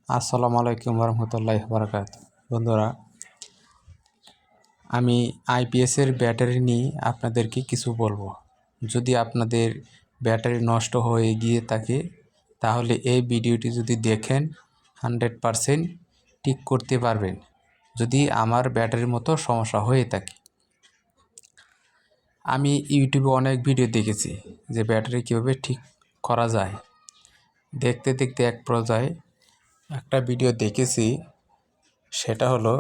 আসসালামু আলাইকুম রহমতুল্লাহি বারাকাতুহু। বন্ধুরা, আমি আইপিএসের ব্যাটারি নিয়ে আপনাদেরকে কিছু বলবো। যদি আপনাদের ব্যাটারি নষ্ট হয়ে গিয়ে থাকে তাহলে এই ভিডিওটি যদি দেখেন 100% ঠিক করতে পারবেন, যদি আমার ব্যাটারির মতো সমস্যা হয়ে থাকে। আমি ইউটিউবে অনেক ভিডিও দেখেছি যে ব্যাটারি কীভাবে ঠিক করা যায়। দেখতে দেখতে এক পর্যায়ে একটা ভিডিও দেখেছি, সেটা হলো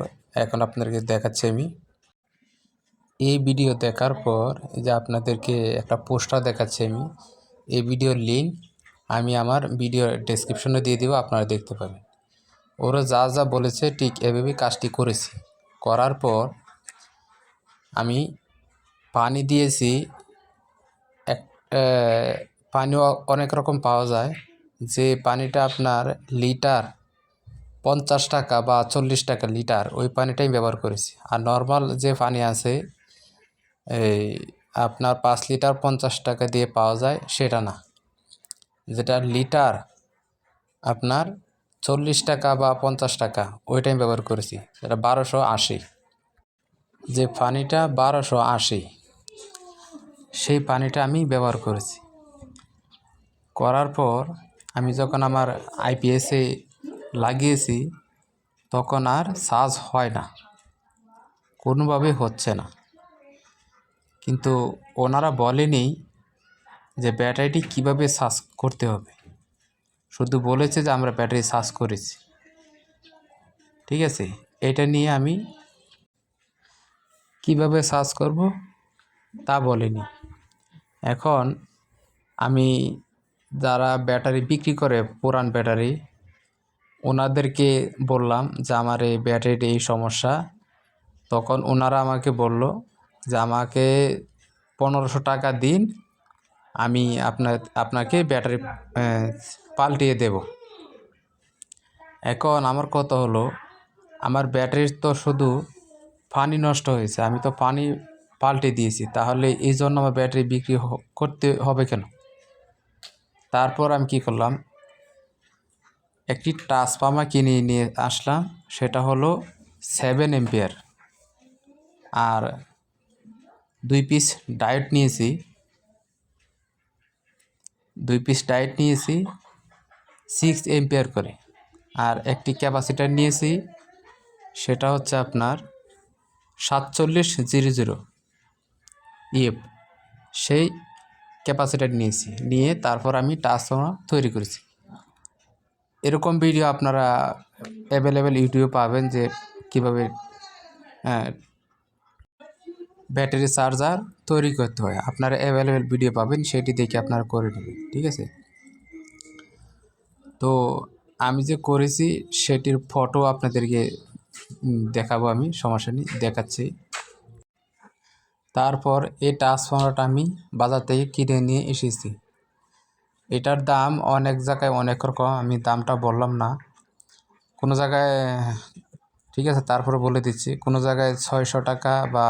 এখন আপনাদেরকে দেখাচ্ছি। আমি এই ভিডিও দেখার পর যে আপনাদেরকে একটা পোস্টার দেখাচ্ছি। আমি এই ভিডিওর লিঙ্ক আমি আমার ভিডিও ডেসক্রিপশনে দিয়ে দেবো, আপনারা দেখতে পাবেন। ওরা যা যা বলেছে ঠিক এভাবেই কাজটি করেছি। করার পর আমি পানি দিয়েছি। এক পানিও অনেক রকম পাওয়া যায়, যে পানিটা আপনার লিটার 50 টাকা বা 40 টাকা লিটার, ওই পানিটাই ব্যবহার করেছি। আর নর্মাল যে পানি আছে এই আপনার 5 লিটার 50 টাকা দিয়ে পাওয়া যায়, সেটা না, যেটা লিটার আপনার 40 টাকা বা 50 টাকা, ওইটাই ব্যবহার করেছি। সেটা 1280, যে পানিটা 1280 সেই পানিটা আমি ব্যবহার করেছি। করার পর আমি যখন আমার আইপিএসে লাগিয়েছি তখন আর চার্জ হয় না, কোনোভাবে হচ্ছে না। কিন্তু ওনারা বলেনি যে ব্যাটারিটি কিভাবে চার্জ করতে হবে, শুধু বলেছে যে আমরা ব্যাটারি চার্জ করেছি। ঠিক আছে, এটা নিয়ে আমি কিভাবে চার্জ করব তা বলেনি। এখন আমি যারা ব্যাটারি বিক্রি করে পুরান ব্যাটারি, ওনাদেরকে বললাম যে আমার এই ব্যাটারির এই সমস্যা। তখন ওনারা আমাকে বলল যে আমাকে 1500 টাকা দিন, আমি আপনাকে ব্যাটারি পাল্টিয়ে দেব। এখন আমার কথা হলো, আমার ব্যাটারির তো শুধু পানি নষ্ট হয়েছে, আমি তো পানি পাল্টে দিয়েছি, তাহলে এই জন্য আমার ব্যাটারি বিক্রি করতে হবে কেন? তারপর আমি কি করলাম, একটি ট্রান্সফর্মার কিনে নিয়ে আসলাম। সেটা হলো 7 এম্পিয়ার, আর 2 পিস ডায়োড নিয়েছি। 2 পিস ডায়োড নিয়েছি 6 এম্পিয়ার করে, আর একটি ক্যাপাসিটার নিয়েছি, সেটা হচ্ছে আপনার 4700 ইএফ, সেই ক্যাপাসিটার নিয়েছি। নিয়ে তারপর আমি ট্রান্সফর্মার তৈরি করেছি। এরকম ভিডিও আপনারা অ্যাভেলেবেল ইউটিউবে পাবেন, যে কীভাবে ব্যাটারি চার্জার তৈরি করতে হয়। আপনারা অ্যাভেলেবেল ভিডিও পাবেন, সেটি দেখে আপনারা করে নেবেন। ঠিক আছে, তো আমি যে করেছি সেটির ফটো আপনাদেরকে দেখাবো, আমি সমস্যা নেই, দেখাচ্ছি। তারপর এই ট্রান্সফর্মারটা আমি বাজার থেকে কিনে নিয়ে এসেছি। এটার দাম অনেক জায়গায় অনেক রকম, আমি দামটা বললাম না। কোনো জায়গায়, ঠিক আছে তারপরে বলে দিচ্ছি, কোনো জায়গায় 600 টাকা বা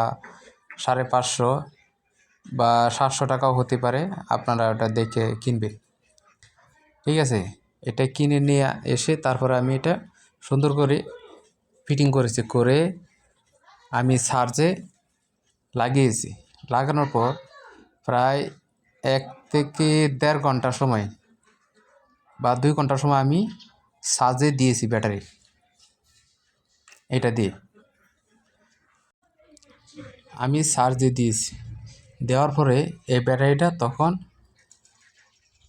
550 বা 700 টাকাও হতে পারে। আপনারা ওটা দেখে কিনবেন। ঠিক আছে, এটা কিনে নিয়ে এসে তারপরে আমি এটা সুন্দর করে ফিটিং করেছি, করে আমি চার্জে লাগিয়েছি। লাগানোর পর প্রায় 1 থেকে 1.5 ঘন্টা সময় বা 2 ঘন্টার সময় আমি চার্জে দিয়েছি ব্যাটারি। এটা দিয়ে আমি চার্জে দিয়েছি। দেওয়ার পরে এই ব্যাটারিটা তখন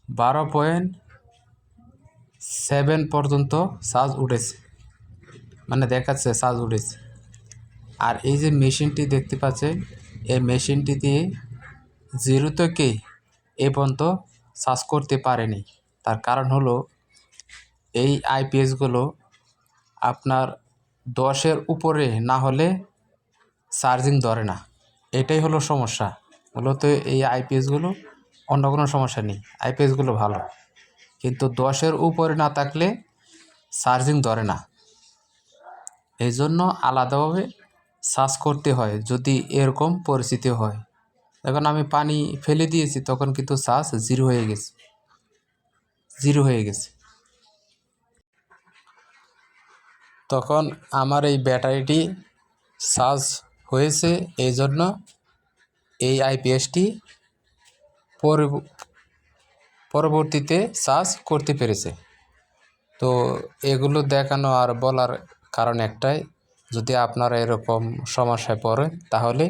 12.7 পর্যন্ত চার্জ উঠেছে, মানে দেখাচ্ছে চার্জ উঠেছে। আর এই যে মেশিনটি দেখতে পাচ্ছেন, এই মেশিনটি দিয়ে 0 থেকে এ পর্যন্ত চার্জ করতে পারেনি। তার কারণ হলো, এই আইপিএসগুলো আপনার 10-এর উপরে না হলে চার্জিং ধরে না। এটাই হলো সমস্যা। মূলত এই আইপিএসগুলো, অন্য কোনো সমস্যা নেই, আইপিএসগুলো ভালো, কিন্তু 10-এর উপরে না থাকলে চার্জিং ধরে না। এই জন্য আলাদাভাবে চার্জ করতে হয় যদি এরকম পরিস্থিতি হয়। এখন আমি পানি ফেলে দিয়েছি, তখন কিন্তু চার্জ জিরো হয়ে গেছে। তখন আমার এই ব্যাটারিটি চার্জ হয়েছে, এই জন্য এই আইপিএসটি পরবর্তীতে চার্জ করতে পেরেছে। তো এগুলো দেখানো আর বলার কারণ একটাই, যদি আপনারা এরকম সমস্যায় পড়েন তাহলে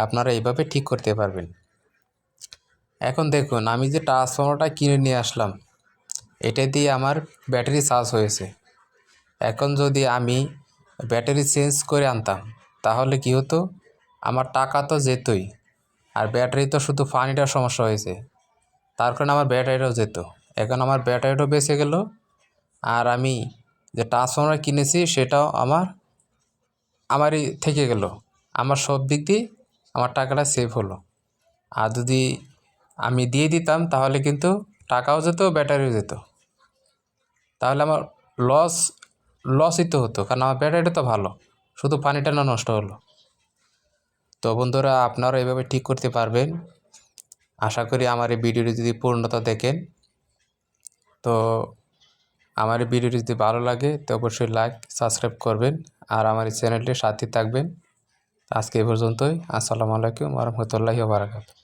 আপনারা এইভাবে ঠিক করতে পারবেন। এখন দেখুন, আমি যে ট্রান্সফর্মারটা কিনে নিয়ে আসলাম, এটা দিয়ে আমার ব্যাটারি চার্জ হয়েছে। এখন যদি আমি ব্যাটারি চেঞ্জ করে আনতাম তাহলে কি হতো, আমার টাকা তো যেতই, আর ব্যাটারি তো শুধু পানিটার সমস্যা হয়েছে, তার কারণে আমার ব্যাটারিটাও যেত। এখন আমার ব্যাটারিটাও বেঁচে গেল, আর আমি যে ট্রান্সফর্মার কিনেছি সেটাও আমারই থেকে গেল। আমার সব দিক দিয়ে আমার টাকাটা সেভ হলো। আর যদি আমি দিয়ে দিতাম তাহলে কিন্তু টাকাও যেত, ব্যাটারিও যেত, তাহলে আমার লসই তো হতো, কারণ আমার ব্যাটারিটা তো ভালো, শুধু পানিটা না নষ্ট হলো। তো বন্ধুরা, আপনারা এভাবে ঠিক করতে পারবেন। আশা করি আমার এই ভিডিওটি যদি পূর্ণতা দেখেন, তো আমার এই ভিডিওটি যদি ভালো লাগে তো অবশ্যই লাইক সাবস্ক্রাইব করবেন, আর আমার এই চ্যানেলটির সাথে থাকবেন। আজকে এই পর্যন্তই। আসসালামু আলাইকুম ওয়া রাহমাতুল্লাহি ওয়া বারাকাতুহু।